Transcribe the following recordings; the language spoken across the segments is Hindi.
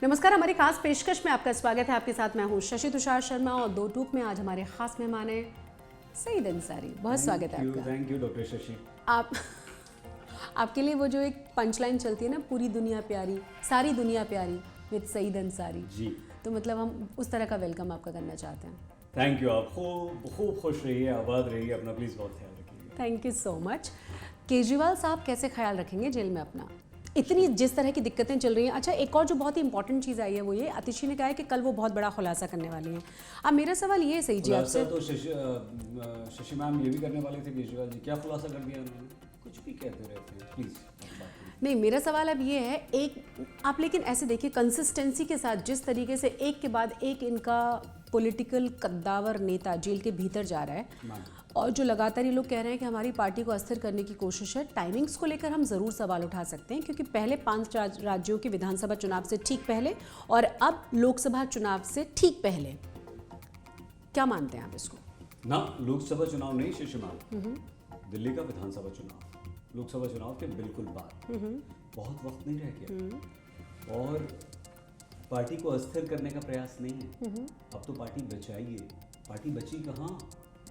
नमस्कार, हमारी खास पेशकश में आपका स्वागत है। आपके साथ मैं हूँ शशि तुषार शर्मा और दो टूक में आज हमारे खास मेहमान हैं सईद अंसारी। बहुत स्वागत है आपका। Thank you doctor Shashi. आप आपके लिए वो जो एक पंचलाइन चलती है ना, पूरी दुनिया प्यारी सारी दुनिया प्यारी विद सईद अंसारी जी, तो मतलब हम उस तरह का वेलकम आपका करना चाहते हैं। Thank you. आप खूब खुश रहिए, आबाद रहिए, अपना प्लीज़ बहुत ख्याल रखिए। Thank you so much. Kejriwal साहब कैसे ख्याल रखेंगे जेल में अपना, इतनी जिस तरह की दिक्कतें चल रही हैं। अच्छा, एक और जो बहुत ही इंपॉर्टेंट चीज़ आई है वो ये, आतिशी ने कहा है कि कल वो बहुत बड़ा खुलासा करने वाली हैं। अब मेरा सवाल ये है सही जी आपसे, तो शशि मैम ये भी करने वाले थे केजरीवाल जी, क्या खुलासा कर दिया उन्होंने? कुछ भी कहते रहते हैं, प्लीज़। नहीं, मेरा सवाल अब ये है, एक आप लेकिन ऐसे देखिए कंसिस्टेंसी के साथ जिस तरीके से एक के बाद एक इनका पॉलिटिकल कद्दावर नेता जेल के भीतर जा रहा है और जो लगातार ये लोग कह रहे हैं कि हमारी पार्टी को अस्थिर करने की कोशिश है। टाइमिंग्स को लेकर हम ज़रूर सवाल उठा सकते हैं क्योंकि पहले 5 राज्यों के विधानसभा चुनाव से ठीक पहले और अब लोकसभा चुनाव से ठीक पहले, क्या मानते हैं आप इसको? ना, लोकसभा चुनाव नहीं शशि मैम, दिल्ली का विधानसभा चुनाव, लोकसभा चुनाव के बिल्कुल बाद। बहुत वक्त नहीं रह गया और पार्टी को अस्थिर करने का प्रयास नहीं है। अब तो पार्टी बचाइए। पार्टी बची कहाँ?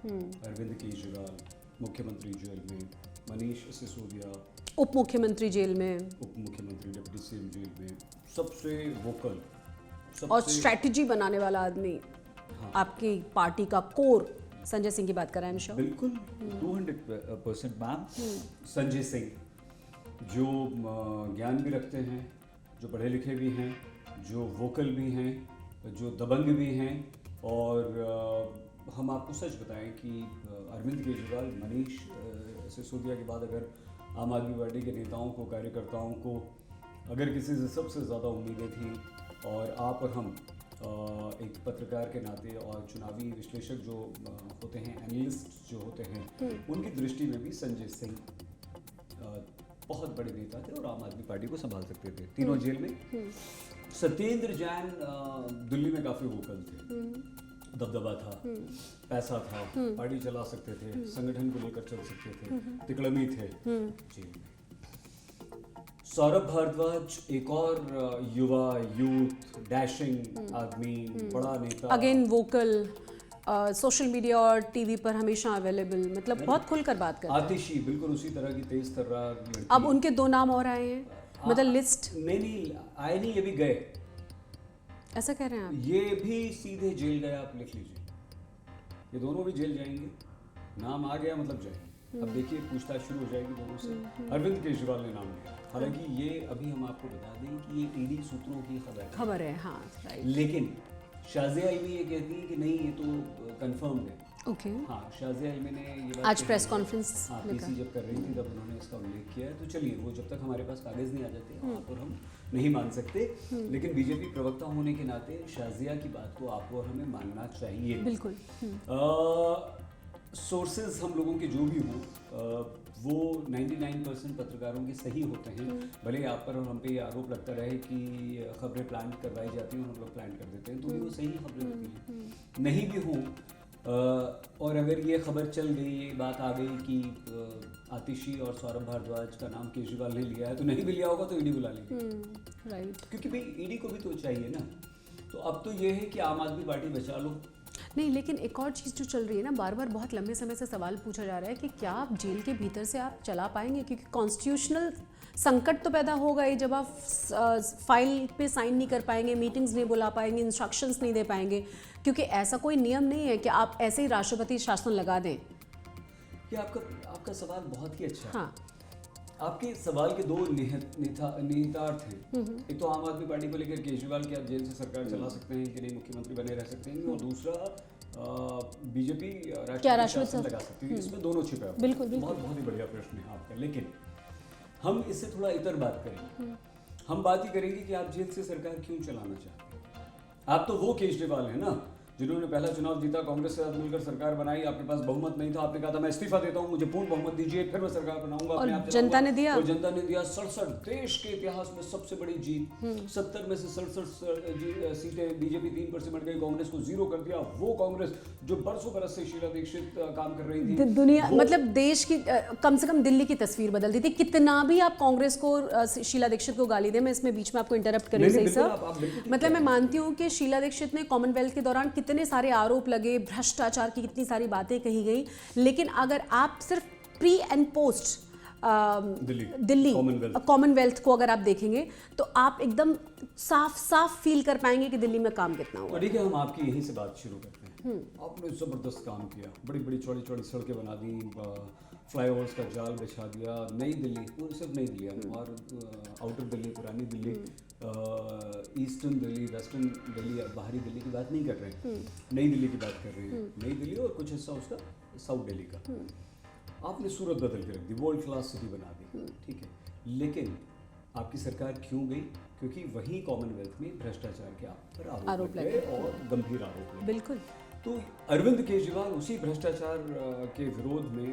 अरविंद केजरीवाल मुख्यमंत्री जेल में, मनीष सिसोदिया उप मुख्यमंत्री जेल में, उप मुख्यमंत्री डिप्टी सीएम जेल में, सबसे वोकल और स्ट्रैटेजी बनाने वाला आदमी, आपकी पार्टी का कोर संजय सिंह की बात कर रहे हैं। हम बिल्कुल 200% मैम। संजय सिंह जो ज्ञान भी रखते हैं, जो पढ़े लिखे भी हैं, जो वोकल भी हैं, जो दबंग भी हैं। और हम आपको सच बताएं कि अरविंद केजरीवाल, मनीष सिसोदिया के बाद अगर आम आदमी पार्टी के नेताओं को, कार्यकर्ताओं को अगर किसी से सबसे ज़्यादा उम्मीदें थी और आप और हम एक पत्रकार के नाते और चुनावी विश्लेषक जो होते हैं, एनालिस्ट जो होते हैं, उनकी दृष्टि में भी संजय सिंह बहुत बड़े नेता थे और आम आदमी पार्टी को संभाल सकते थे। तीनों जेल में। सत्येंद्र जैन दिल्ली में काफ़ी वोकल थे, दबदबा था, पैसा था, पार्टी चला सकते थे, संगठन को लेकर चल सकते थे, तिकड़मी थे जेल में। सौरभ भारद्वाज एक और युवा, यूथ, डैशिंग आदमी, बड़ा नेता, अगेन वोकल, सोशल मीडिया और टीवी पर हमेशा अवेलेबल, मतलब बहुत खुलकर बात करते हैं। आतिशी बिल्कुल उसी तरह की तेज तर्रार लड़की। अब उनके 2 नाम और आए हैं, मतलब लिस्ट नहीं आए नहीं, ये भी गए। ऐसा कह रहे हैं आप? ये भी सीधे जेल गए, आप लिख लीजिए। ये दोनों भी जेल जाएंगे, नाम आ गया मतलब जाएंगे। अब देखिए पूछताछ शुरू हो जाएगी दोनों से। अरविंद केजरीवाल ने नाम लिया, हालांकि ये अभी हम आपको बता दें कि ये ईडी सूत्रों की खबर है। हाँ, राइट। लेकिन शाज़िया इल्मी ये कहती है कि नहीं, ये तो कंफर्म है। ओके। हाँ, शाज़िया इल्मी ने ये बात आज प्रेस कॉन्फ्रेंस पीसी जब कर रही थी तब उन्होंने इसका उल्लेख किया है। तो चलिए, वो जब तक हमारे पास कागज़ नहीं आ जाते आप और हम नहीं मान सकते, लेकिन बीजेपी प्रवक्ता होने के नाते शाज़िया की बात को आपको और हमें मानना चाहिए। बिल्कुल। सोर्सेज हम लोगों के जो भी हों, वो 99% पत्रकारों के सही होते हैं। भले आप पर और हम पे ये आरोप लगता रहे कि खबरें प्लान करवाई जाती हैं और हम लोग प्लान कर देते हैं, तो भी वो सही खबरें होती हैं। नहीं भी हों, और अगर ये खबर चल गई, ये बात आ गई कि आतिशी और सौरभ भारद्वाज का नाम केजरीवाल ने लिया है, तो नहीं भी लिया होगा तो ईडी बुला लेंगे। राइट। क्योंकि भाई ईडी को भी तो चाहिए ना। तो अब तो ये है कि आम आदमी पार्टी बचा लो। नहीं, लेकिन एक और चीज़ जो चल रही है ना, बार बार बहुत लंबे समय से सवाल पूछा जा रहा है कि क्या आप जेल के भीतर से आप चला पाएंगे, क्योंकि कॉन्स्टिट्यूशनल संकट तो पैदा होगा ही जब आप फाइल पे साइन नहीं कर पाएंगे, मीटिंग्स नहीं बुला पाएंगे, इंस्ट्रक्शंस नहीं दे पाएंगे, क्योंकि ऐसा कोई नियम नहीं है कि आप ऐसे ही राष्ट्रपति शासन लगा दें। ये आपका सवाल बहुत ही अच्छा है। हाँ, आपके सवाल के दो निहितार्थ हैं। एक तो आम आदमी पार्टी को लेकर केजरीवाल की आप जेल से सरकार चला सकते हैं कि नहीं, मुख्यमंत्री बने रह सकते हैं, और दूसरा बीजेपी राष्ट्रीय शासन लगा सकती है। इसमें दोनों छिपे हैं। बिल्कुल। बहुत ही बढ़िया प्रश्न है आपका। लेकिन हम इससे थोड़ा इतर बात करेंगे। हम बात ही करेंगे कि आप जेल से सरकार क्यों चलाना चाहते हैं। आप तो वो केजरीवाल है ना जिन्होंने पहला चुनाव जीता, कांग्रेस के साथ मिलकर सरकार बनाई, आपके पास बहुमत नहीं था, आपने कहा था मैं इस्तीफा देता हूं, मुझे पूर्ण बहुमत दीजिए, फिर मैं सरकार बनाऊंगा, अपने आप जनता ने दिया, और जनता ने दिया। 67 देश के इतिहास में सबसे बड़ी जीत, 70 में से 67 सीटें बीजेपी 3% बढ़ गई, कांग्रेस को 0 कर दिया। वो कांग्रेस जो बरसों बरस से शीला दीक्षित काम कर रही थी, दुनिया मतलब देश की कम से कम दिल्ली की तस्वीर बदल दी थी। कितना भी आप कांग्रेस को, शीला दीक्षित को गाली दे, मैं इसमें बीच में आपको इंटरप्ट कर रही हूं सर, मतलब मैं मानती हूं कि शीला दीक्षित ने कॉमनवेल्थ के दौरान कितने सारे आरोप लगे, भ्रष्टाचार की कितनी सारी बातें कही गई, लेकिन अगर आप सिर्फ pre and post Delhi Commonwealth को अगर आप देखेंगे तो आप एकदम साफ साफ फील कर पाएंगे कि दिल्ली में काम कितना हुआ। ठीक है, हम आपकी यहीं से बात शुरू करते हैं। आपने जबरदस्त काम किया, बड़ी बड़ी चौड़ी चौड़ी सड़कें बना दी, फ्लाईओवर्स का जाल बिछा दिया। नई दिल्ली, पूरी सिर्फ नई दिल्ली और आउटर दिल्ली, पुरानी दिल्ली, ईस्टर्न दिल्ली, वेस्टर्न दिल्ली, बाहरी दिल्ली की बात नहीं कर रहे हैं, नई दिल्ली की बात कर रहे हैं। नई दिल्ली और कुछ हिस्सा उसका साउथ दिल्ली का आपने सूरत बदल के रख दी, वर्ल्ड क्लास सिटी बना दी, ठीक है। लेकिन आपकी सरकार क्यों गई? क्योंकि वही कॉमनवेल्थ में भ्रष्टाचार के आप पर आरोप लगे और गंभीर आरोप लगे। बिल्कुल। तो अरविंद केजरीवाल उसी भ्रष्टाचार के विरोध में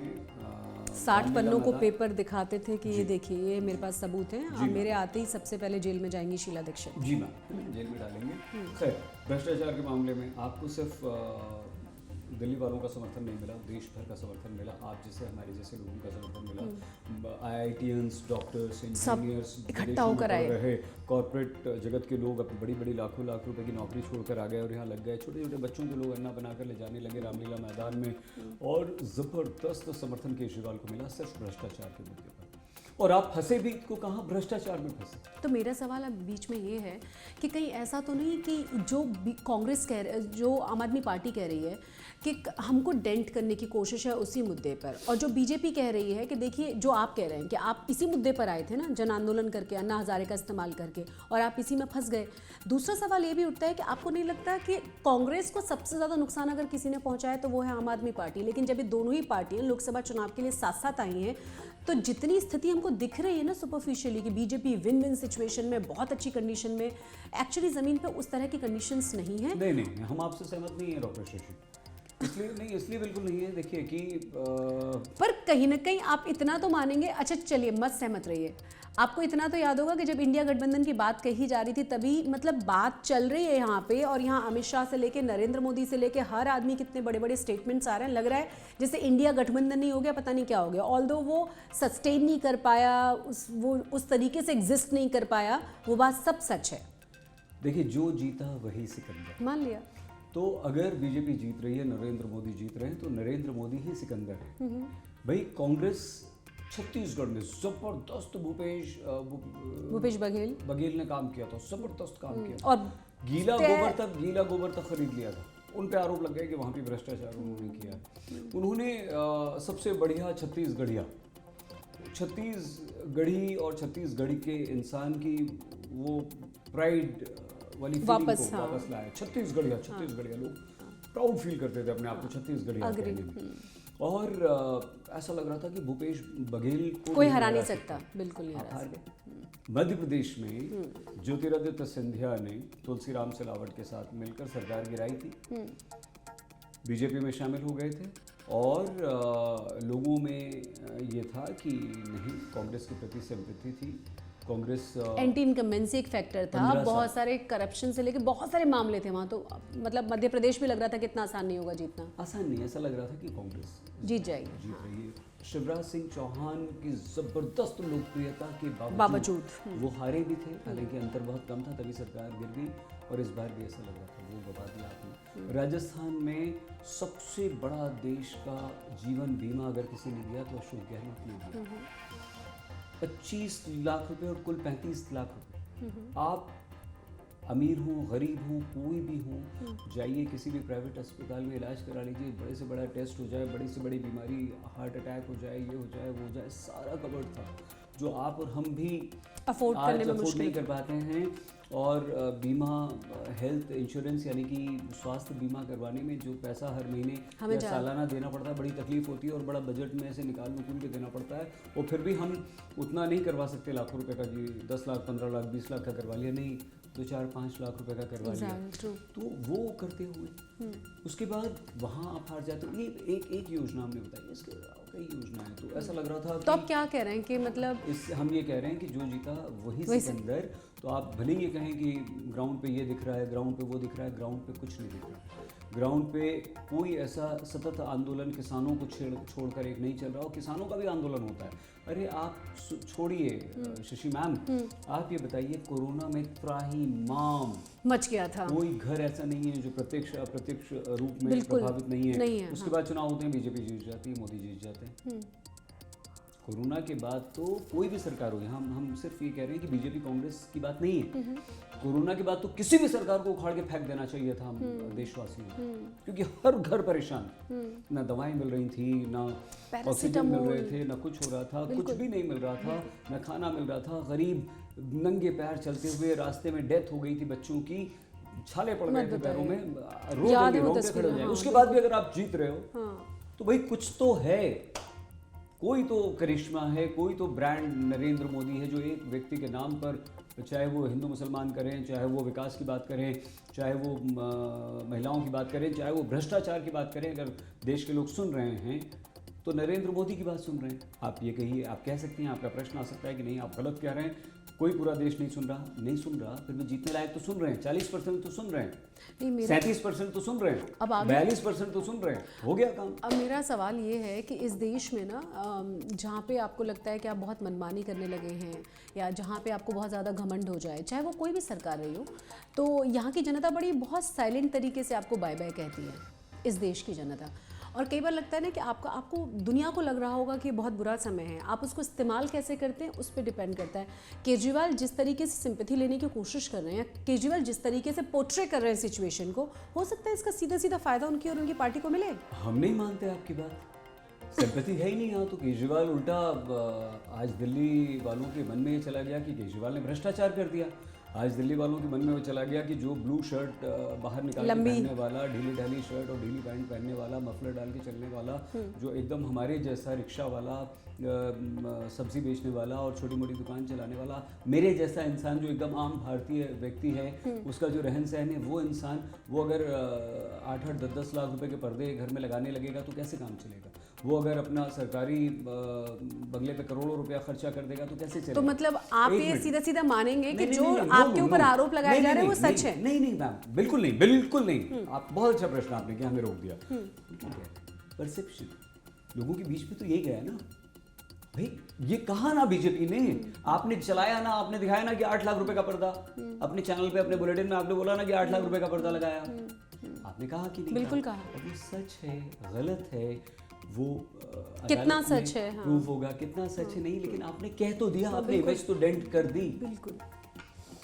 60 पन्नों को पेपर दिखाते थे कि ये देखिए, ये मेरे पास सबूत हैं, आप मेरे आते ही सबसे पहले जेल में जाएंगी शीला दीक्षित। जी मैम, जेल में डालेंगे। खैर, भ्रष्टाचार के मामले में आपको सिर्फ दिल्ली वालों का समर्थन नहीं मिला, देश भर का समर्थन मिला, आप जैसे हमारे जैसे लोगों का समर्थन मिला। IITians, डॉक्टर्स, इंजीनियर्स इकट्ठा होकर आए रहे, कॉर्पोरेट जगत के लोग अपनी बड़ी बड़ी लाखों लाख रुपए की नौकरी छोड़कर आ गए और यहाँ लग गए। छोटे छोटे बच्चों को लोग अन्ना बनाकर ले जाने लगे रामलीला मैदान में, और ज़बरदस्त समर्थन केजरीवाल को मिला सिर्फ भ्रष्टाचार के मुद्दे पर। और आप फंसे भी तो कहाँ, भ्रष्टाचार में फंसे। तो मेरा सवाल अब बीच में ये है कि कहीं ऐसा तो नहीं कि जो कांग्रेस कह रहे, जो आम आदमी पार्टी कह रही है कि हमको डेंट करने की कोशिश है उसी मुद्दे पर, और जो बीजेपी कह रही है कि देखिए, जो आप कह रहे हैं कि आप इसी मुद्दे पर आए थे ना, जन आंदोलन करके, अन्ना हजारे का इस्तेमाल करके, और आप इसी में फंस गए। दूसरा सवाल ये भी उठता है कि आपको नहीं लगता कि कांग्रेस को सबसे ज़्यादा नुकसान अगर किसी ने पहुंचाया तो वो है आम आदमी पार्टी, लेकिन जब ये दोनों ही पार्टियां लोकसभा चुनाव के लिए साथ साथ आई हैं, तो जितनी स्थिति हमको दिख रही है ना सुपरफिशियली कि बीजेपी विन विन सिचुएशन में, बहुत अच्छी कंडीशन में, एक्चुअली ज़मीन पे उस तरह की कंडीशंस नहीं है। नहीं, हम आपसे सहमत नहीं है डॉक्टर शशि, इसलिए बिल्कुल नहीं है। देखिए कि पर कहीं ना कहीं आप इतना तो मानेंगे, अच्छा चलिए मत सहमत रहिए, आपको इतना तो याद होगा कि जब इंडिया गठबंधन की बात कही जा रही थी तभी मतलब बात चल रही है यहाँ पे, और यहाँ अमित शाह से लेके नरेंद्र मोदी से लेके हर आदमी कितने बड़े बड़े स्टेटमेंट्स आ रहे हैं, लग रहा है जैसे इंडिया गठबंधन नहीं हो गया, पता नहीं क्या हो गया। ऑल्दो वो सस्टेन नहीं कर पाया, वो उस तरीके से एग्जिस्ट नहीं कर पाया, वो बात सब सच है। देखिए, जो जीता वही सिकंदर, मान लिया। तो अगर बीजेपी जीत रही है, नरेंद्र मोदी जीत रहे हैं, तो नरेंद्र मोदी ही सिकंदर है। भाई कांग्रेस छत्तीसगढ़ में जबरदस्त भूपेश बघेल ने काम किया था, जबरदस्त काम किया, और गीला गोबर तक खरीद लिया था। उन पे आरोप लग गए कि वहाँ पे भ्रष्टाचार उन्होंने किया। उन्होंने सबसे बढ़िया छत्तीसगढ़ी और छत्तीसगढ़ी के इंसान की वो प्राइड वाली वापस लाया। छत्तीसगढ़िया लोग प्राउड फील करते थे अपने आप को छत्तीसगढ़िया कहने में, और ऐसा लग रहा था कि भूपेश बघेल को कोई हरा नहीं सकता, बिल्कुल नहीं हरा सकता। मध्य प्रदेश में ज्योतिरादित्य सिंधिया ने तुलसीराम सिलावट के साथ मिलकर सरकार गिराई थी, बीजेपी में शामिल हो गए थे, और लोगों में ये था कि नहीं, कांग्रेस के प्रति सिंपैथी थी, कांग्रेस एंटी इनकम्बेंसी एक फैक्टर था, बहुत सारे करप्शन से लेके बहुत सारे मामले थे वहाँ, तो मतलब मध्य प्रदेश भी लग रहा था कि इतना आसान नहीं होगा जीतना। आसान नहीं, ऐसा लग रहा था कि कांग्रेस जीत जाएगी, जीत रही है। शिवराज सिंह चौहान की जबरदस्त लोकप्रियता के बावजूद वो हारे भी थे, हालांकि अंतर बहुत कम था, तभी सरकार गिर गई, और इस बार भी ऐसा लग रहा था, वो बता दिया आपने। राजस्थान में सबसे बड़ा देश का जीवन बीमा अगर किसी ने दिया तो अशोक गहलोत ने दिया, 25 लाख रुपए और कुल 35 लाख रुपए। आप अमीर हो, गरीब हो, कोई भी हो, जाइए किसी भी प्राइवेट अस्पताल में इलाज करा लीजिए, बड़े से बड़ा टेस्ट हो जाए, बड़ी से बड़ी बीमारी, हार्ट अटैक हो जाए, ये हो जाए, वो हो जाए, सारा कवर्ड था, जो आप और हम भी अफोर्ड नहीं कर पाते हैं। और बीमा, हेल्थ इंश्योरेंस यानी कि स्वास्थ्य बीमा करवाने में जो पैसा हर महीने या सालाना देना पड़ता है, बड़ी तकलीफ होती है, और बड़ा बजट में ऐसे निकाल के देना पड़ता है, और फिर भी हम उतना नहीं करवा सकते लाखों रुपए का, जी 10 लाख, 15 लाख, 20 लाख का करवा लिया, नहीं, तो 4-5 लाख रुपए का करवा लिया। तो वो करते हुए उसके बाद वहाँ आप हार जाते हो। ये एक योजना हमने बताई, इसके कई योजनाएं। तो ऐसा लग रहा था तो आप क्या कह रहे हैं कि मतलब हम ये कह रहे हैं कि जो जीता वही सिकंदर। तो आप भले ये कहें कि ग्राउंड पे ये दिख रहा है, ग्राउंड पे वो दिख रहा है, ग्राउंड पे कुछ नहीं दिख रहा। ग्राउंड पे कोई ऐसा सतत आंदोलन किसानों को छोड़कर एक नहीं चल रहा। और किसानों का भी आंदोलन होता है। अरे आप छोड़िए शशि मैम, आप ये बताइए कोरोना में त्राहिमाम मच गया था। कोई घर ऐसा नहीं है जो प्रत्यक्ष अप्रत्यक्ष रूप में प्रभावित नहीं है। उसके बाद चुनाव होते हैं, बीजेपी जीत जाती है, मोदी जीत जाते हैं। कोरोना के बाद तो कोई भी सरकार हो, हम सिर्फ ये कह रहे हैं कि बीजेपी कांग्रेस की बात नहीं है। कोरोना के बाद तो किसी भी सरकार को उखाड़ के फेंक देना चाहिए था हम देशवासियों को, क्योंकि हर घर परेशान, ना दवाएं मिल रही थी, ना ऑक्सीजन मिल रहे थे, ना कुछ हो रहा था, कुछ भी नहीं मिल रहा था, ना खाना मिल रहा था। गरीब नंगे पैर चलते हुए रास्ते में डेथ हो गई थी बच्चों की, छाले पड़ गए थे पैरों में, रोंगटे खड़े हो जाए। उसके बाद भी अगर आप जीत रहे हो तो भाई कुछ तो है, कोई तो करिश्मा है, कोई तो ब्रांड नरेंद्र मोदी है जो एक व्यक्ति के नाम पर, चाहे वो हिंदू मुसलमान करें, चाहे वो विकास की बात करें, चाहे वो महिलाओं की बात करें, चाहे वो भ्रष्टाचार की बात करें, अगर देश के लोग सुन रहे हैं तो नरेंद्र मोदी की बात सुन रहे हैं। आप ये कहिए, आप कह सकते हैं, आपका प्रश्न आ सकता है कि नहीं आप गलत कह रहे हैं, कोई पूरा देश नहीं सुन रहा, फिर भी जीतने लायक तो सुन रहे हैं, 40% तो सुन रहे हैं, 37% तो सुन रहे हैं, अब 42% तो सुन रहे हैं, हो गया काम। अब मेरा सवाल ये है कि इस देश में ना जहाँ पे आपको लगता है कि आप बहुत मनमानी करने लगे हैं, या जहाँ पे आपको बहुत ज़्यादा घमंड हो जाए, चाहे वो कोई भी सरकार रही हो, तो यहाँ की जनता बहुत साइलेंट तरीके से आपको बाय बाय कहती है, इस देश की जनता। और कई बार लगता है ना कि आपको दुनिया को लग रहा होगा कि बहुत बुरा समय है, आप उसको इस्तेमाल कैसे करते हैं उस पर डिपेंड करता है। केजरीवाल जिस तरीके से सिंपैथी लेने की कोशिश कर रहे हैं, केजरीवाल जिस तरीके से पोर्ट्रे कर रहे हैं सिचुएशन को, हो सकता है इसका सीधा सीधा फायदा उनकी और उनकी पार्टी को मिले। हम नहीं मानते आपकी बात, सिंपैथी है ही नहीं यहाँ। तो केजरीवाल उल्टा आज दिल्ली वालों के मन में ये चला गया कि केजरीवाल ने भ्रष्टाचार कर दिया। आज दिल्ली वालों के मन में वो चला गया कि जो ब्लू शर्ट बाहर निकाल के पहनने वाला, ढीली ढाली शर्ट और ढीली पैंट पहनने वाला, मफलर डाल के चलने वाला, जो एकदम हमारे जैसा रिक्शा वाला, सब्जी बेचने वाला और छोटी मोटी दुकान चलाने वाला, मेरे जैसा इंसान जो एकदम आम भारतीय व्यक्ति है, उसका जो रहन सहन है, वो इंसान वो अगर 8-8, 10-10 लाख रुपए के पर्दे घर में लगाने लगेगा तो कैसे काम चलेगा? वो अगर अपना सरकारी बंगले पे करोड़ों रुपया खर्चा कर देगा तो कैसे चलेगा? तो मतलब आप ये सीधा सीधा मानेंगे कि जो आपके ऊपर आरोप लगाए जा रहे हैं वो सच है? नहीं मैम, बिल्कुल नहीं। आप बहुत अच्छा प्रश्न आपने किया, हमें रोक दिया। परसेप्शन लोगों के बीच में तो ये गया ना भाई, ये कहा ना बीजेपी ने, आपने चलाया ना, आपने दिखाया ना कि 8 लाख रुपए का पर्दा, अपने चैनल पे, अपने बुलेटिन में आपने बोला ना कि 8 लाख रुपए का पर्दा लगाया, आपने कहा कि नहीं? बिल्कुल कहा। अब ये सच है गलत है वो कितना सच है, हाँ। प्रूफ होगा कितना सच है नहीं, लेकिन आपने कह तो दिया, आपने इमेज तो डेंट कर दी, बिल्कुल।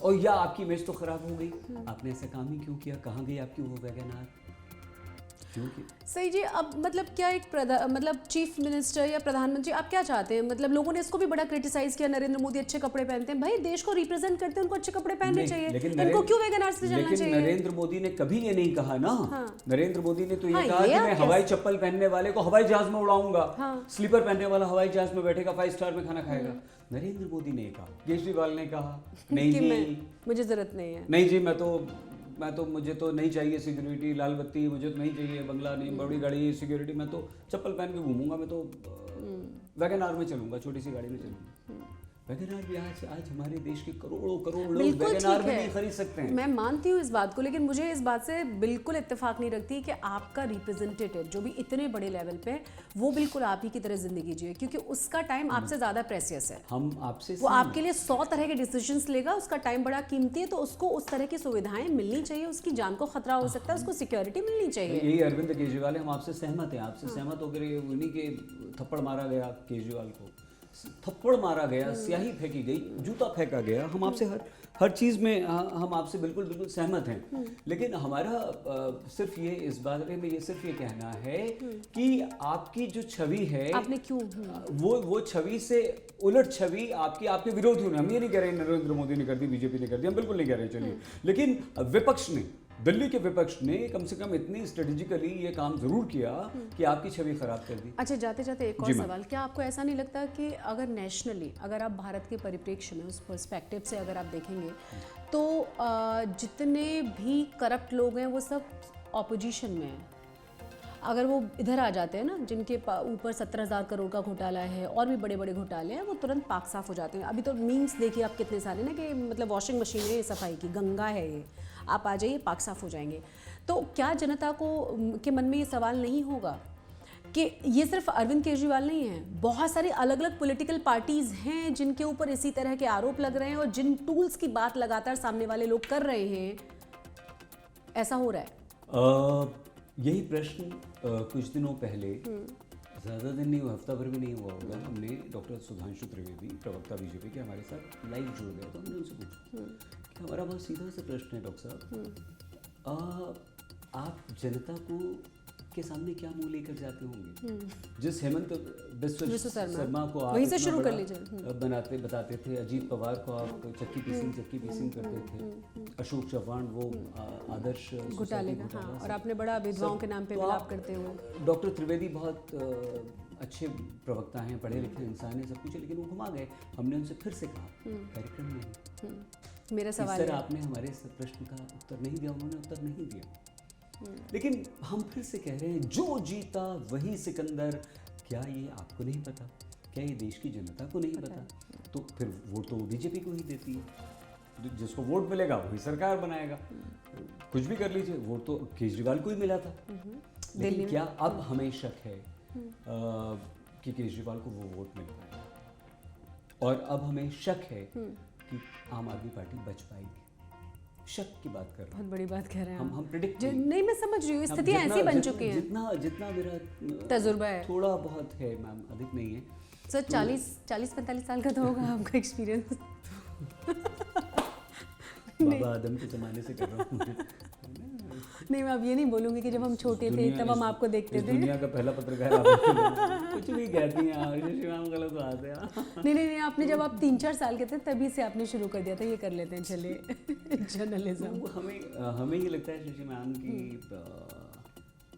और या आपकी इमेज तो खराब हो गई। आपने ऐसा काम ही क्यों किया? कहाँ गई आपकी वो वैगनआर? सही जी। अब मतलब क्या एक मतलब चीफ मिनिस्टर या प्रधानमंत्री आप क्या चाहते हैं? मतलब लोगों ने इसको भी बड़ा क्रिटिसाइज किया, नरेंद्र मोदी अच्छे कपड़े पहनते हैं, भाई देश को रिप्रेजेंट करते हैं, उनको अच्छे कपड़े पहनने चाहिए, इनको क्यों वैगनआर से चलना चाहिए? नरेंद्र मोदी ने कभी ये नहीं कहा ना। नरेंद्र मोदी ने तो ये कहा कि मैं हवाई चप्पल पहनने वाले को हवाई जहाज में उड़ाऊंगा, स्लीपर पहनने वाला हवाई जहाज में बैठेगा, 5 स्टार में खाना खाएगा। नरेंद्र मोदी ने कहा, केजरीवाल ने कहा नहीं जी मुझे जरूरत नहीं है, नहीं जी मैं तो मुझे तो नहीं चाहिए सिक्योरिटी, लाल बत्ती मुझे तो नहीं चाहिए, बंगला नहीं, बड़ी गाड़ी सिक्योरिटी, मैं तो चप्पल पहन के घूमूंगा, मैं तो वैगनआर में चलूंगा, छोटी सी गाड़ी में चलूंगा। वैगनआर भी आज हमारे देश के करोड़ लोग वैगनआर में नहीं खरीद सकते हैं। मैं मानती हूँ इस बात को, लेकिन मुझे इस बात से बिल्कुल इत्तेफाक नहीं रखती कि आपका रिप्रेजेंटेटिव जो भी इतने बड़े लेवल पे, वो बिल्कुल आप ही की तरह जिंदगी जिए, क्योंकि उसका टाइम आपसे ज्यादा प्रेशियस है। हम आपसे वो आपके लिए 100 तरह के डिसीजंस लेगा, उसका टाइम बड़ा कीमती है, तो उसको उस तरह की सुविधाएं मिलनी चाहिए, उसकी जान को खतरा हो सकता है, उसको सिक्योरिटी मिलनी चाहिए। यही अरविंद केजरीवाल है, हम आपसे सहमत हैं, आपसे सहमत होकर उन्हीं के थप्पड़ मारा गया, केजरीवाल को थप्पड़ मारा गया, स्याही फेंकी गई, जूता फेंका गया, हम आपसे हर चीज़ में हम आपसे बिल्कुल सहमत हैं। लेकिन हमारा सिर्फ ये इस बात में ये सिर्फ ये कहना है कि आपकी जो छवि है, आपने क्यों वो छवि से उलट छवि आपके विरोधियों ने, हम ये नहीं कह रहे नरेंद्र मोदी ने कर दी, बीजेपी ने कर दी, हम बिल्कुल नहीं कह रहे, चलिए, लेकिन विपक्ष ने दिल्ली के विपक्ष ने कम से कम इतनी स्ट्रेटेजिकली ये काम जरूर किया कि आपकी छवि खराब कर दी। अच्छा, जाते जाते एक और सवाल, क्या आपको ऐसा नहीं लगता कि अगर नेशनली, अगर आप भारत के परिप्रेक्ष्य में उस पर्सपेक्टिव से अगर आप देखेंगे तो जितने भी करप्ट लोग हैं वो सब ऑपोजिशन में हैं, अगर वो इधर आ जाते हैं ना, जिनके ऊपर 17,000 करोड़ का घोटाला है और भी बड़े बड़े घोटाले हैं, वो तुरंत पाक साफ हो जाते हैं। अभी तो मीम्स देखिए आप कितने सारे ना कि मतलब वॉशिंग मशीन है ये सफाई की, गंगा है ये, आप आ जाइए पाक साफ हो जाएंगे। तो क्या जनता को के मन में ये सवाल नहीं होगा कि ये सिर्फ अरविंद केजरीवाल नहीं है, बहुत सारी अलग अलग पॉलिटिकल पार्टीज हैं जिनके ऊपर इसी तरह के आरोप लग रहे हैं और जिन टूल्स की बात लगातार सामने वाले लोग कर रहे हैं, ऐसा हो रहा है? यही प्रश्न कुछ दिनों पहले, ज़्यादा दिन नहीं हुआ, हफ्ता भर भी नहीं हुआ होगा, हमने डॉक्टर सुधांशु त्रिवेदी, प्रवक्ता बीजेपी के, हमारे साथ लाइव जुड़ गए, तो हमने उनसे पूछा कि हमारा बहुत सीधा सा प्रश्न है डॉक्टर साहब, आप जनता को के सामने क्या मुंह लेकर जाते होंगे? जिस हेमंत बिस्व शर्मा को आप वहीं से शुरू कर लीजिए, बताते थे, अजीत पवार को आप चक्की पीसिंग करते थे, अशोक चव्हाण वो आदर्श घोटाले का, हाँ, और आपने बड़ा विधवाओं के नाम पे विलाप करते हुए। डॉक्टर त्रिवेदी बहुत अच्छे प्रवक्ता हैं, पढ़े लिखे इंसान हैं, सब कुछ, लेकिन वो घुमा गए। हमने उनसे फिर से कहा कार्यक्रम में मेरा सवाल है, आपने हमारे प्रश्न का उत्तर नहीं दिया, उन्होंने उत्तर नहीं दिया। लेकिन हम फिर से कह रहे हैं, जो जीता वही सिकंदर। क्या ये आपको नहीं पता? क्या ये देश की जनता को नहीं पता? तो फिर वोट तो बीजेपी को ही देती है, जिसको वोट मिलेगा वही सरकार बनाएगा, कुछ भी कर लीजिए। वोट तो केजरीवाल को ही मिला था, लेकिन क्या अब हमें शक है कि केजरीवाल को वो वोट मिल पाएगा? और अब हमें शक है कि आम आदमी पार्टी बच पाएगी। शक की बात कर रहे हैं, बहुत बड़ी बात कह रहे हैं हम प्रेडिक्ट नहीं, मैं समझ रही हूँ, स्थितियाँ ऐसी बन चुकी हैं। जितना मेरा तजुर्बा है, थोड़ा बहुत है मैम, अधिक नहीं है सर। 40-45 साल का तो होगा आपका एक्सपीरियंस। बाबा आदम के जमाने से कर रहा हूँ। नहीं, मैं अब ये नहीं बोलूँगी कि जब हम छोटे थे तब हम आपको देखते थे। दुनिया का पहला पत्रकार आप कुछ भी कहती हैं, गलत बात है। नहीं, आपने जब आप 3-4 साल के थे तभी से आपने शुरू कर दिया था, ये कर लेते हैं चलिए जर्नलिज्म। हमें ये लगता है शशि मैम कि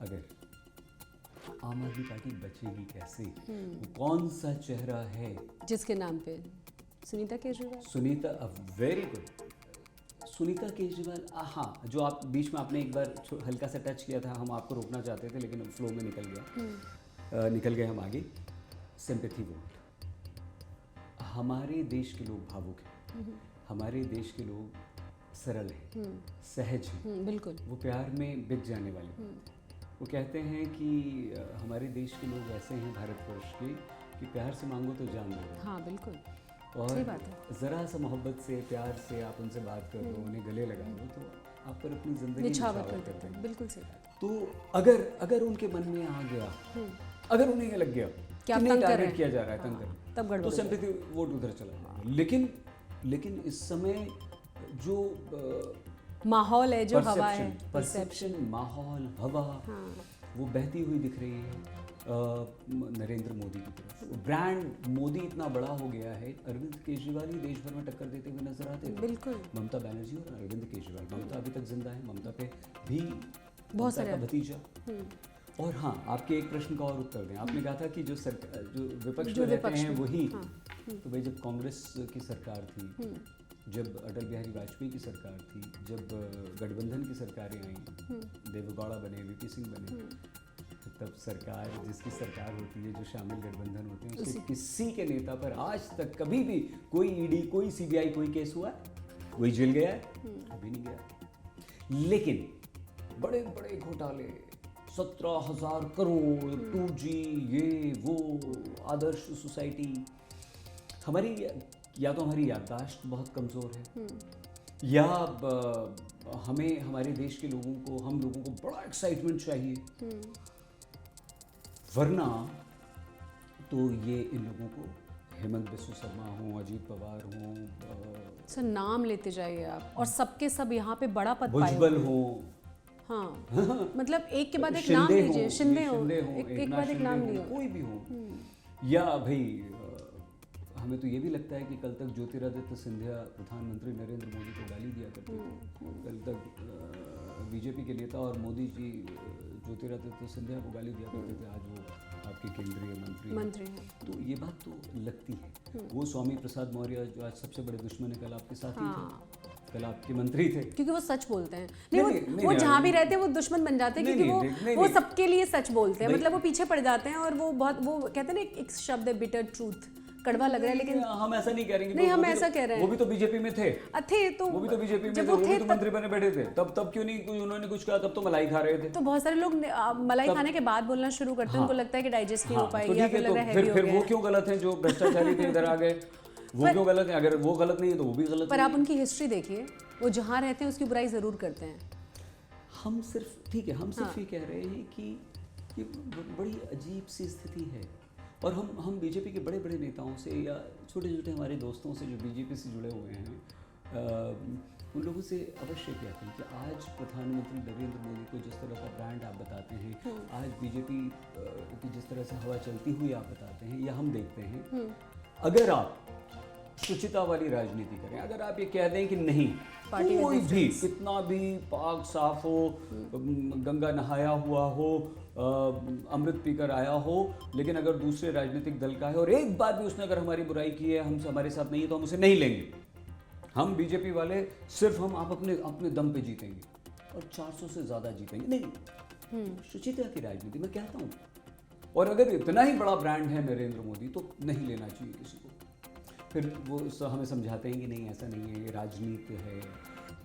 अगर आम आदमी पार्टी बचेगी कैसे, कौन सा चेहरा है जिसके नाम पे सुनीता केजरीवाल, वेरी गुड, सुनीता केजरीवाल। हाँ, जो आप बीच में आपने एक बार हल्का सा टच किया था, हम आपको रोकना चाहते थे लेकिन फ्लो में निकल गए हम आगे। Sympathy vote. हमारे देश के लोग भावुक हैं, हमारे देश के लोग सरल हैं, सहज हैं, बिल्कुल, वो प्यार में बिक जाने वाले। वो कहते हैं कि हमारे देश के लोग ऐसे हैं भारतवर्ष के कि प्यार से मांगो तो जान दो। हाँ बिल्कुल, और ज़रा सा मोहब्बत से, प्यार से आप उनसे बात कर दो, उन्हें गले लगा दो, तो आप पर अपनी ज़िंदगी निछावर कर देते हैं। बिल्कुल सही बात। तो अगर उनके मन में आ गया, अगर उन्हें ये लग गया कि नहीं टारगेट किया जा रहा है, तंग कर, तब गड़बड़, तो सिंपैथी वोट उधर चला जाएगा। लेकिन इस समय जो माहौल है, जो हवा है, परसेप्शन, माहौल, हवा, वो बहती हुई दिख रही है नरेंद्र मोदी की तरफ। ब्रांड मोदी इतना बड़ा हो गया है, अरविंद केजरीवाल ही देश भर में टक्कर देते हुए नजर आते हैं। बिल्कुल, ममता बनर्जी और अरविंद केजरीवाल। ममता अभी तक जिंदा है, ममता पे भी बहुत सारा भतीजा। और हाँ, आपके एक प्रश्न का और उत्तर दें। आपने कहा था कि जो विपक्ष में रहते हैं वही, तो भाई जब कांग्रेस की सरकार थी, जब अटल बिहारी वाजपेयी की सरकार थी, जब गठबंधन की सरकारें आई, देवेगौड़ा बने, वीपी सिंह बने, तब सरकार, जिसकी सरकार होती है, जो शामिल गठबंधन होते हैं, उसके किसी के नेता पर आज तक कभी भी कोई ईडी, कोई सीबीआई, कोई केस हुआ है? कोई जेल गया है? अभी नहीं गया। लेकिन बड़े बड़े घोटाले, 17,000 करोड़, 2G, ये वो, आदर्श सोसाइटी। हमारी या तो हमारी याददाश्त बहुत कमज़ोर है, या हमें हमारे देश के लोगों को, हम लोगों को बड़ा एक्साइटमेंट चाहिए, वरना तो ये इन लोगों को हेमंत बिस्व शर्मा हो, अजीत पवार हो, सर नाम लेते जाइए आप, और सबके सब यहाँ पे बड़ा पद पाए, भुजबल हो, हाँ मतलब एक के बाद एक नाम लीजिए, शिंदे हो, एक बाद एक नाम लियो, कोई भी हो। या भाई हमें तो ये भी लगता है कि कल तक ज्योतिरादित्य सिंधिया प्रधानमंत्री नरेंद्र मोदी को गाली दिया करते थे, कल तक बीजेपी के नेता और मोदी जी ज्योतिरादित्य सिंधिया को गाली दिया करते थे, आज वो आपके केंद्रीय मंत्री हैं। तो ये बात तो लगती है। वो स्वामी प्रसाद मौर्य जो आज सबसे बड़े दुश्मन है, कल आपके साथी थे, कल आपके मंत्री थे, क्योंकि वो सच बोलते हैं। नहीं, वो जहाँ भी रहते हैं वो दुश्मन बन जाते हैं, क्योंकि वो सबके लिए सच बोलते हैं, मतलब वो पीछे पड़ जाते हैं। और वो कहते हैं ना, एक शब्द है बिटर ट्रूथ, कड़वा लग रहा है, लेकिन हम ऐसा नहीं कह रहे हैं। नहीं, हम ऐसा कह रहे हैं, वो भी तो बीजेपी में थे। तो वो भी तो बीजेपी में थे, वो भी तो मंत्री बने बैठे थे। तब क्यों नहीं उन्होंने कुछ कहा? तब तो मलाई खा रहे थे। तो बहुत सारे लोग मलाई खाने के बाद बोलना शुरू करते हैं, उनको लगता है कि डाइजेस्ट नहीं हो पाएगी, या फिर वो क्यों गलत है जो भ्रष्टाचारी थे इधर आ गए? वो क्यों गलत है? अगर वो गलत नहीं है तो वो भी गलत। पर आप उनकी हिस्ट्री देखिए, वो जहाँ रहते हैं उसकी बुराई जरूर करते हैं। हम सिर्फ ठीक है, हम सिर्फ ये कह रहे हैं कि ये बड़ी अजीब सी स्थिति है। और हम बीजेपी के बड़े बड़े नेताओं से या छोटे छोटे हमारे दोस्तों से जो बीजेपी से जुड़े हुए हैं, उन लोगों से अवश्य कहते हैं कि आज प्रधानमंत्री नरेंद्र मोदी को जिस तरह का ब्रांड आप बताते हैं, आज बीजेपी की जिस तरह से हवा चलती हुई आप बताते हैं या हम देखते हैं, अगर आप शुचिता वाली राजनीति करें, अगर आप ये कह दें कि नहीं, कोई भी कितना भी पाक साफ हो, गंगा नहाया हुआ हो, अमृत पीकर आया हो, लेकिन अगर दूसरे राजनीतिक दल का है और एक बार भी उसने अगर हमारी बुराई की है, हम हमारे साथ नहीं है, तो हम उसे नहीं लेंगे। हम बीजेपी वाले सिर्फ आप अपने दम पे जीतेंगे और 400 से ज़्यादा जीतेंगे। नहीं, शुचिता की राजनीति मैं कहता हूँ। और अगर इतना ही बड़ा ब्रांड है नरेंद्र मोदी, तो नहीं लेना चाहिए किसी को। फिर वो हमें समझाते हैं कि नहीं, ऐसा नहीं है, ये राजनीति है,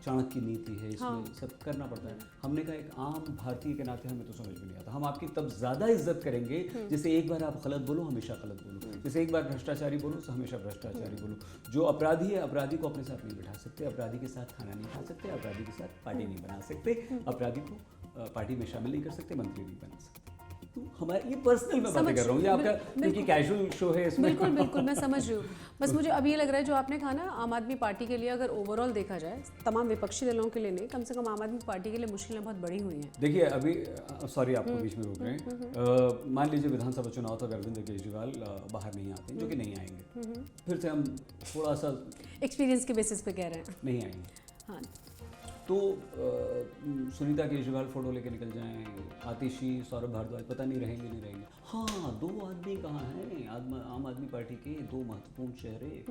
चाणक्य नीति है, इसमें सब करना पड़ता है। हमने कहा एक आम भारतीय के नाते हमें तो समझ में नहीं आता। हम आपकी तब ज़्यादा इज्जत करेंगे जैसे एक बार आप गलत बोलो, हमेशा गलत बोलो, जैसे एक बार भ्रष्टाचारी बोलो तो हमेशा भ्रष्टाचारी बोलो। जो अपराधी है, अपराधी को अपने साथ नहीं बिठा सकते, अपराधी के साथ खाना नहीं खा सकते, अपराधी के साथ पार्टी नहीं बना सकते, अपराधी को पार्टी में शामिल नहीं कर सकते, मंत्री नहीं बना सकते। तो हमारे ये पर्सनल में बातें कर रहा हूँ, ये आपका क्योंकि कैजुअल शो है इसमें। बिल्कुल मैं समझ रही हूँ। बस मुझे अब ये लग रहा है, जो आपने कहा ना, आम आदमी पार्टी के लिए अगर ओवरऑल देखा जाए, तमाम विपक्षी दलों के लिए नहीं, कम से कम आम आदमी पार्टी के लिए मुश्किलें बहुत बड़ी हुई हैं। देखिए अभी, सॉरी आपको बीच में रोक रहे हैं, मान लीजिए विधानसभा चुनाव तक अरविंद केजरीवाल बाहर नहीं आते, जो कि नहीं आएंगे, फिर से हम थोड़ा सा एक्सपीरियंस के बेसिस पे कह रहे हैं, नहीं आएंगे। हाँ, तो सुनीता केजरीवाल फोटो लेके निकल जाएं, आतिशी, सौरभ भारद्वाज, पता नहीं रहेंगे नहीं रहेंगे। हाँ, दो आदमी कहाँ हैं आम आदमी पार्टी के, दो महत्वपूर्ण चेहरे।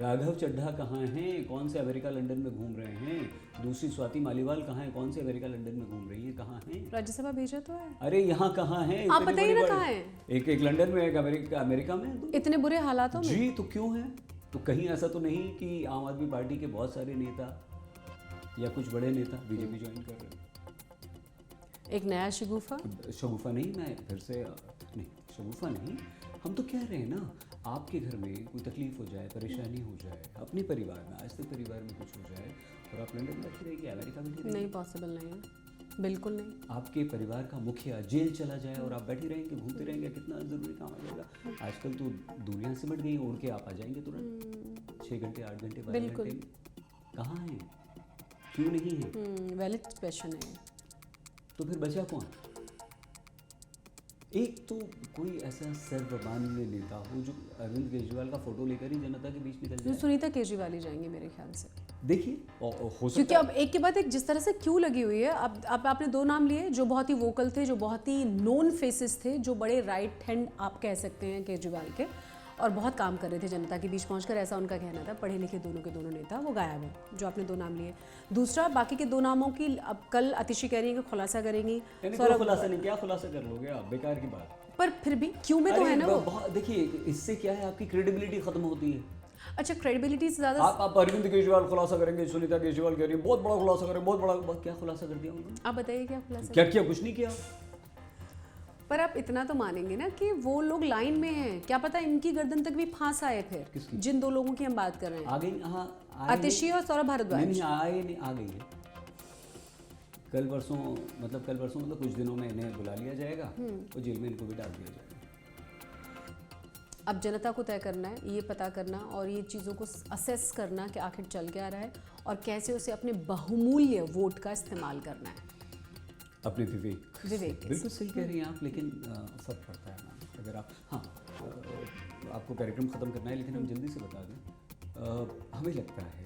राघव चड्ढा कहाँ हैं, कौन से अमेरिका लंदन में घूम रहे हैं? दूसरी स्वाति मालीवाल कहाँ है, कौन से अमेरिका लंदन में घूम रही है, कहाँ हैं? राज्यसभा भेजा तो है। अरे यहाँ कहाँ है? आप बताइए ना कहाँ है? एक लंदन में, एक अमेरिका में। इतने बुरे हालातों में जी, तो क्यों है? तो कहीं ऐसा तो नहीं कि आम आदमी पार्टी के बहुत सारे नेता या कुछ बड़े नेता बीजेपी ज्वाइन कर रहे हैं? एक नया शगुफा नहीं, मैं फिर से नहीं, शगुफा नहीं, हम तो कह रहे हैं ना, आपके घर में कोई तकलीफ हो जाए, परेशानी हो जाए, अपने परिवार में, आज तक परिवार में कुछ हो जाए और आप लंदन में बैठी रहेगी, अमेरिका में बैठी रहेगी, नहीं, पॉसिबल नहीं है, बिल्कुल नहीं। आपके परिवार का मुखिया जेल चला जाए और आप बैठी रहेंगे, घूमते रहेंगे, कितना ज़रूरी काम आ जाएगा। आजकल तो दूरियां सिमट गई, उड़ के आप आ जाएंगे तुरंत, 6 घंटे 8 घंटे 12 घंटे। कहाँ हैं, क्यों नहीं है? वैलिड क्वेश्चन है। तो फिर बचा कौन? एक तो कोई ऐसा सर्वमान्य नेता हो जो अरविंद केजरीवाल का फोटो लेकर ही जनता के बीच निकल जाए। सुनीता केजरीवाल ही जाएंगे मेरे ख्याल से। देखिए, हो सकता, क्योंकि अब एक के बाद एक जिस तरह से क्यों लगी हुई है। अब आपने दो नाम लिए जो बहुत ही वोकल थे, जो बहुत ही नोन फेसेस थे, जो बड़े राइट हैंड आप कह सकते हैं केजरीवाल के, और बहुत काम कर रहे थे जनता के बीच पहुंचकर, ऐसा उनका कहना था। पढ़े लिखे दोनों के दोनों नेता, वो गायब है जो आपने दो नाम लिए। दूसरा, बाकी के दो नामों की अब कल अतिशी कह रही है कि खुलासा करेंगी। खुलासा नहीं, क्या खुलासा कर लोगे आप, बेकार की बात। पर फिर भी क्यों में तो है ना वो। देखिए, इससे क्या है, आपकी क्रेडिबिलिटी खत्म होती है। अच्छा, क्रेडिबिलिटी से ज्यादा आप अरविंद केजरीवाल खुलासा करेंगे, सुनीता केजरीवाल कह रही है बहुत बड़ा खुलासा करेंगे, बहुत बड़ा। क्या खुलासा कर दिया उन्होंने? आप बताइए क्या खुलासा क्या किया? कुछ नहीं किया। पर आप इतना तो मानेंगे ना कि वो लोग लाइन में हैं, क्या पता इनकी गर्दन तक भी फांस आए फिर। जिन दो लोगों की हम बात कर रहे हैं, आ गई। हाँ, आतिशी और सौरभ भारद्वाज। नहीं, आ गई है। कल परसों मतलब कुछ दिनों में इन्हें बुला लिया जाएगा और जेल में इनको भी डाल दिया जाएगा। अब जनता को तय करना है, ये पता करना और ये चीज़ों को असेस करना कि आखिर चल क्या रहा है और कैसे उसे अपने बहुमूल्य वोट का इस्तेमाल करना है, अपने विवेक। बिल्कुल सही कह रही हैं आप, लेकिन फर्क पड़ता है ना। अगर आप, हाँ, आपको कार्यक्रम ख़त्म करना है, लेकिन हम जल्दी से बता दें, हमें लगता है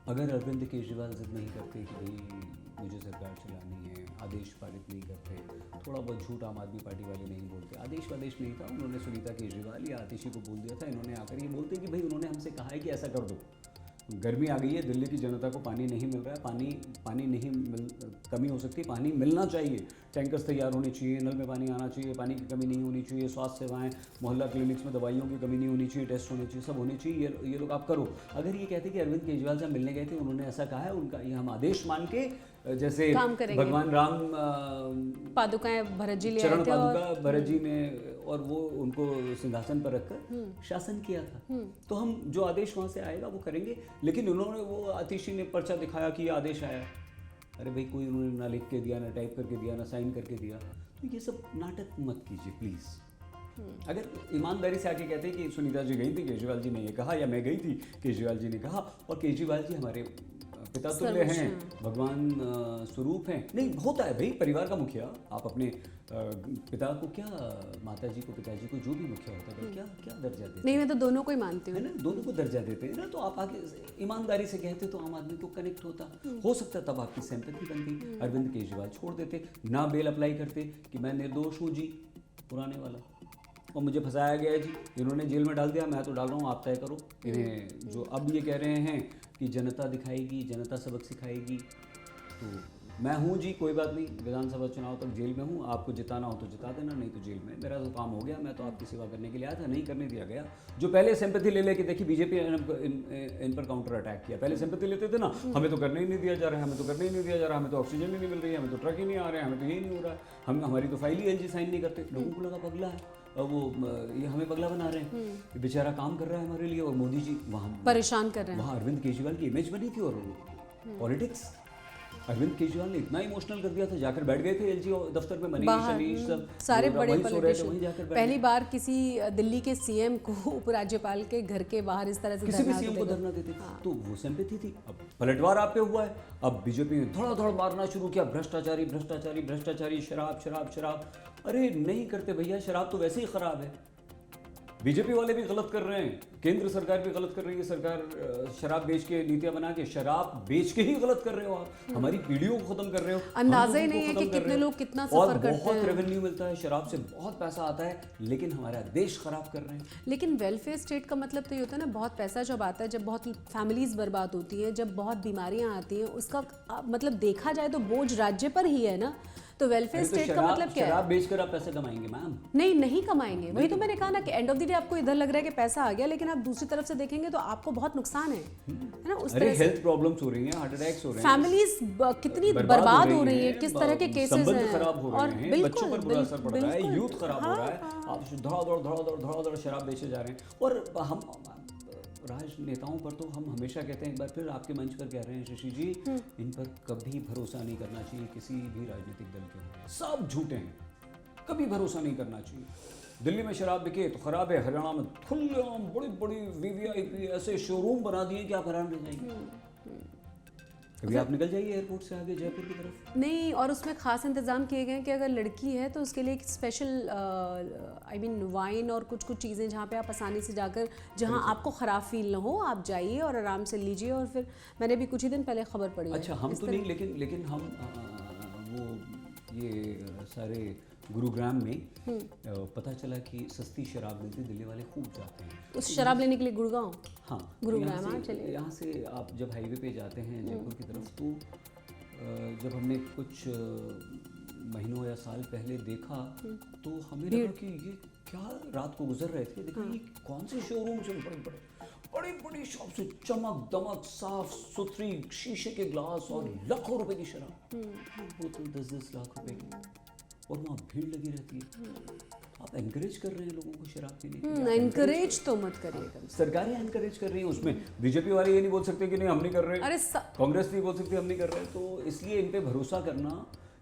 अगर अरविंद केजरीवाल जिद नहीं करते कि भाई मुझे सरकार चलानी है, आदेश पारित नहीं करते, थोड़ा बहुत झूठ आम आदमी पार्टी वाले नहीं बोलते, आदेश वादेश नहीं था, उन्होंने सुनीता केजरीवाल या आतिशी को बोल दिया था, इन्होंने आकर ये बोलते कि भाई उन्होंने हमसे कहा है कि ऐसा कर दो, गर्मी आ गई है, दिल्ली की जनता को पानी नहीं मिल रहा है, पानी नहीं मिल, कमी हो सकती है, पानी मिलना चाहिए, टैंकर्स तैयार होने चाहिए, नल में पानी आना चाहिए, पानी की कमी नहीं होनी चाहिए, स्वास्थ्य सेवाएं, मोहल्ला क्लिनिक्स में दवाइयों की कमी नहीं होनी चाहिए, टेस्ट होने चाहिए, सब होने चाहिए, ये लोग आप करो। अगर ये कहते कि अरविंद केजरीवाल साहब मिलने गए थे, उन्होंने ऐसा कहा है, उनका ये हम आदेश मान के जैसे भगवान राम पादुकाएं भरत जी ले चरण आए थे पादुका भरत जी ने, और वो उनको सिंहासन पर रखकर शासन किया था, तो हम जो आदेश वहाँ से आएगा वो करेंगे। लेकिन उन्होंने, वो आतिशी ने पर्चा दिखाया कि ये आदेश आया, अरे भाई कोई उन्होंने ना लिख के दिया, ना टाइप करके दिया, ना साइन करके दिया, तो ये सब नाटक मत कीजिए प्लीज़। अगर ईमानदारी से आके कहते हैं कि सुनीता जी गई थी, केजरीवाल जी ने ये कहा, या मैं गई थी, केजरीवाल जी ने कहा, और केजरीवाल जी हमारे पिता तुल्य हैं, भगवान स्वरूप हैं, नहीं होता है भाई, परिवार का मुखिया, आप अपने पिता को क्या, माता जी को, पिताजी को, जो भी मुखिया होता है, क्या क्या दर्जा देते हैं? नहीं, मैं तो दोनों को ही मानती हूँ, है ना, दोनों को दर्जा देते हैं ना, तो आप आगे ईमानदारी से कहते तो आम आदमी को कनेक्ट होता, हो सकता तब आपकी सिंपैथी बनती। अरविंद केजरीवाल छोड़ देते, ना बेल अप्लाई करते कि मैं निर्दोष हूँ जी, पुराने वाला, और मुझे फंसाया गया है जी, इन्होंने जेल में डाल दिया, मैं तो डाल रहा हूँ, आप तय करो। इन्हें जो अब ये कह रहे हैं कि जनता दिखाएगी, जनता सबक सिखाएगी, तो मैं हूँ जी, कोई बात नहीं, विधानसभा चुनाव तक जेल में हूँ, आपको जिताना हो तो जिता देना, नहीं तो जेल में, मेरा तो काम हो गया, मैं तो आपकी सेवा करने के लिए आया था, नहीं करने दिया गया। जो पहले सिंपैथी ले लेके देखिए, बीजेपी इन पर काउंटर अटैक किया, पहले सिंपैथी लेते थे ना, हमें तो करने ही नहीं दिया जा रहा है, हमें तो करने ही नहीं दिया जा रहा है, हमें तो ऑक्सीजन ही नहीं मिल रही है, हमें तो ट्रक ही नहीं आ रहे हैं, हमें तो यही नहीं हो रहा है, हम हमारी तो फाइल ही एलजी साइन नहीं करते, लोगों को लगा पगला है, और वो ये हमें पगला बना रहे हैं, बेचारा काम कर रहा है हमारे लिए, और मोदी जी वहाँ परेशान कर रहे हैं। वहाँ अरविंद केजरीवाल की इमेज बनी थी, और पॉलिटिक्स अरविंद केजरीवाल ने इतना इमोशनल कर दिया था, जाकर बैठ गए थे एलजी दफ्तर में, मनीष अनीश सब सारे बड़े पॉलिटिशियन। पहली बार किसी दिल्ली के सीएम को उपराज्यपाल के घर के बाहर इस तरह से किसी भी सीएम को धरना देते, तो वो सिंपैथी थी। अब पलटवार आप पे हुआ है, अब बीजेपी ने धड़ मारना शुरू किया, भ्रष्टाचारी भ्रष्टाचारी भ्रष्टाचारी, शराब शराब शराब। अरे नहीं करते भैया, शराब तो वैसे ही खराब है, बीजेपी वाले भी गलत कर रहे हैं, केंद्र सरकार भी गलत कर रही है, सरकार शराब बेच के नीतियां बना के शराब बेच के ही गलत कर रहे हो आप, हमारी पीढ़ियों को खत्म कर रहे हो, अंदाजा ही नहीं है कि कितने लोग कितना सफर करते हैं, बहुत रेवेन्यू मिलता है शराब से, बहुत पैसा आता है, लेकिन हमारा देश खराब कर रहे हैं। लेकिन वेलफेयर स्टेट का मतलब तो ये होता है ना, बहुत पैसा जब आता है, जब बहुत फैमिलीज बर्बाद होती हैं, जब बहुत बीमारियां आती हैं, उसका मतलब देखा जाए तो बोझ राज्य पर ही है ना, तो वेलफेयर स्टेट का मतलब क्या है? शराब बेचकर आप पैसे कमाएंगे मैम? नहीं कमाएंगे, वही तो मैंने कहा ना कि एंड ऑफ द डे आपको इधर लग रहा है कि पैसा आ गया, लेकिन आप दूसरी तरफ से देखेंगे तो आपको बहुत नुकसान है ना, उस तरह से हेल्थ प्रॉब्लम्स हो रही हैं, हार्ट अटैक्स हो रहे हैं, फैमिलीज कितनी बर्बाद हो रही है, किस तरह के केसेस संबंध हैं, खराब हो और रहे हैं, बच्चों पर बुरा असर पड़ रहा है, यूथ खराब हो रहा है, आप धड़ाधड़ शराब बेचे जा रहे हैं। और हम राजनेताओं पर तो हम हमेशा कहते हैं, एक बार फिर आपके मंच पर कह रहे हैं शशि जी, इन पर कभी भरोसा नहीं करना चाहिए, किसी भी राजनीतिक दल के हों, सब झूठे हैं, कभी भरोसा नहीं करना चाहिए। दिल्ली में शराब बिके तो खराब है, हरियाणा में खुलेआम बड़ी बड़ी वीवीआईपी ऐसे शोरूम बना दिए कि आप हैरान रह जाएंगे। कभी आप निकल जाइए एयरपोर्ट से आगे जयपुर की तरफ, नहीं, और उसमें खास इंतजाम किए गए हैं कि अगर लड़की है तो उसके लिए एक स्पेशल आई मीन वाइन और कुछ चीज़ें जहाँ पे आप आसानी से जाकर, जहाँ आपको ख़राब फील ना हो, आप जाइए और आराम से लीजिए। और फिर मैंने भी कुछ ही दिन पहले खबर पड़ी, अच्छा हम तो नहीं, लेकिन हम वो ये सारे गुरुग्राम में पता चला कि सस्ती शराब मिलती, दिल्ली वाले खूब जाते हैं उस शराब लेने के लिए गुड़गांव। हाँ, गुरुग्राम चलिए, यहाँ से आप जब हाईवे पे जाते हैं जयपुर की तरफ, तो जब हमने कुछ महीनों या साल पहले देखा तो हमें लगा कि ये क्या, रात को गुजर रहे थे, देखा ये कौन से शोरूम से, बड़ी बड़ी शॉप से चमक दमक, साफ सुथरी शीशे के ग्लास और लाखों रुपए की शराब, बोतल 10-10 लाख रुपए की, और वहाँ भीड़ लगी रहती है। आप एनकरेज कर रहे हैं लोगों को शराब पीने के लिए, एनकरेज तो मत करिएगा, सरकारें एनकरेज कर रही हैं, उसमें बीजेपी वाले ये नहीं बोल सकते कि नहीं हम नहीं कर रहे, अरे कांग्रेस नहीं बोल सकती हम नहीं कर रहे। तो इसलिए इन पे भरोसा करना,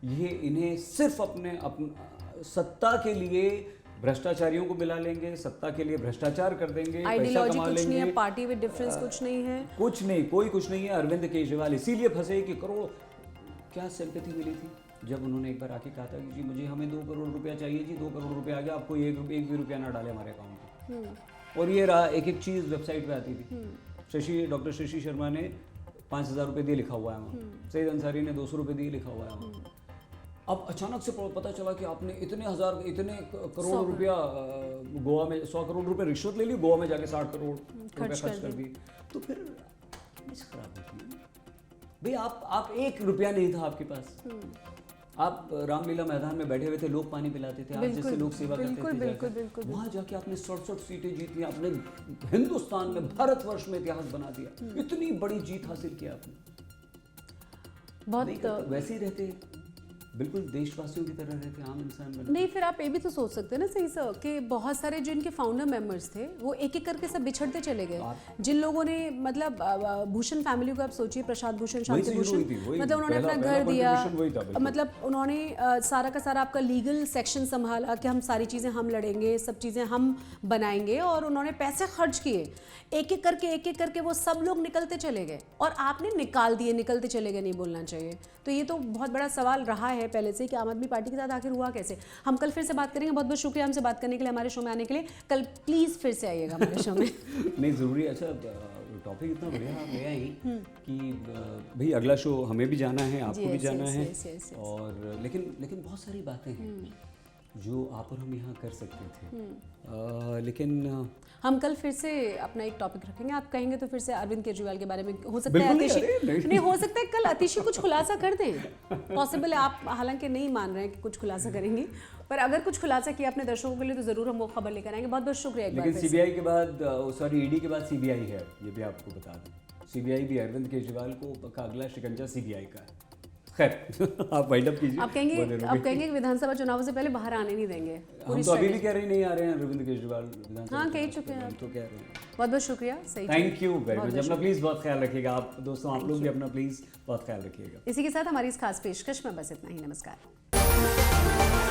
ये इन्हें सिर्फ अपने सत्ता के लिए भ्रष्टाचारियों को मिला लेंगे, सत्ता के लिए भ्रष्टाचार कर देंगे, पैसा कमा कुछ नहीं लेंगे, है, पार्टी विद डिफरेंस कुछ नहीं है, कुछ नहीं, कोई कुछ नहीं है। अरविंद केजरीवाल इसीलिए फंसे कि करोड़, क्या सिंपैथी मिली थी जब उन्होंने एक बार आके कहा था कि जी मुझे, हमें 2 करोड़ रुपया चाहिए जी, 2 करोड़ रुपया आ गया, आपको एक भी रुपया ना डाले हमारे अकाउंट में, और ये एक चीज़ वेबसाइट पे आती थी। डॉक्टर शशि शर्मा ने 5,000 रुपये दिए लिखा हुआ है वहाँ, सईद अंसारी ने 200 रुपये दिए लिखा हुआ है वहाँ। अब अचानक से पता चला कि आपने इतने करोड़ रुपया गोवा में 100 करोड़ रुपए रिश्वत ले ली, गोवा में जाके 60 करोड़ रुपए खर्च कर दी, तो फिर इमेज खराब होती है भाई। आप 1 रुपया नहीं था आपके पास, आप रामलीला मैदान में बैठे हुए थे, लोग पानी पिलाते थे, आप जैसे लोग सेवा करते थे, वहाँ जाके आपने 67 सीटें जीती, आपने हिंदुस्तान में, भारतवर्ष में इतिहास बना दिया, इतनी बड़ी जीत हासिल की आपने। बहुत वैसे ही रहते, बिल्कुल देशवासियों की तरह रहते, आम इंसान बने। नहीं, फिर आप ये भी तो सोच सकते हैं ना सही सर कि बहुत सारे जो इनके फाउंडर मेंबर्स थे वो एक एक करके सब बिछड़ते चले गए। जिन लोगों ने मतलब भूषण फैमिली को आप सोचिए, प्रसाद भूषण, शांति भूषण, मतलब उन्होंने अपना घर दिया, मतलब उन्होंने सारा का सारा आपका लीगल सेक्शन संभाला कि हम सारी चीज़ें हम लड़ेंगे, सब चीज़ें हम बनाएंगे, और उन्होंने पैसे खर्च किए एक एक करके वो सब लोग निकलते चले गए, और आपने निकाल दिए, निकलते चले गए, नहीं बोलना चाहिए। तो ये तो बहुत बड़ा सवाल रहा है पहले से कि आम आदमी पार्टी के साथ आखिर हुआ कैसे। हम कल फिर से बात करेंगे। बहुत बहुत शुक्रिया हमसे बात करने के लिए, हमारे शो में आने के लिए। कल प्लीज़ फिर से आइएगा हमारे शो में। नहीं ज़रूरी। अच्छा, टॉपिक इतना बढ़िया आप ले आई कि भाई अगला शो हमें भी जाना है, आपको भी जाना है, और लेकिन बहुत सारी बातें हैं जो आप और हम यहाँ कर सकते थे, लेकिन हम कल फिर से अपना एक टॉपिक रखेंगे। आप कहेंगे तो फिर से अरविंद केजरीवाल के बारे में हो सकता है अतिशी नहीं हो सकता है कल अतिशी कुछ खुलासा कर दें, पॉसिबल है। आप हालांकि नहीं मान रहे हैं कि कुछ खुलासा करेंगी, पर अगर कुछ खुलासा किया अपने दर्शकों के लिए तो ज़रूर हम वो खबर लेकर आएंगे। बहुत बहुत शुक्रिया एक बार। लेकिन सीबीआई के बाद, सॉरी, ईडी के बाद सीबीआई है, ये भी आपको बता दें। सीबीआई भी अरविंद केजरीवाल का अगला शिकंजा सीबीआई का है। खैर, आप वाइंड अप कीजिए। आप कहेंगे कि विधानसभा चुनाव से पहले बाहर आने नहीं देंगे। हम तो अभी भी कह रहे हैं नहीं आ रहे हैं अरविंद केजरीवाल विधानसभा। हाँ, कह चुके हैं, तो कह रहे हैं। बहुत बहुत शुक्रिया। सही, थैंक यू वेरी मच। अपना प्लीज़ बहुत ख्याल रखिएगा आप दोस्तों, आप लोग भी अपना प्लीज़ बहुत ख्याल रखिएगा। इसी के साथ हमारी इस खास पेशकश में बस इतना ही। नमस्कार।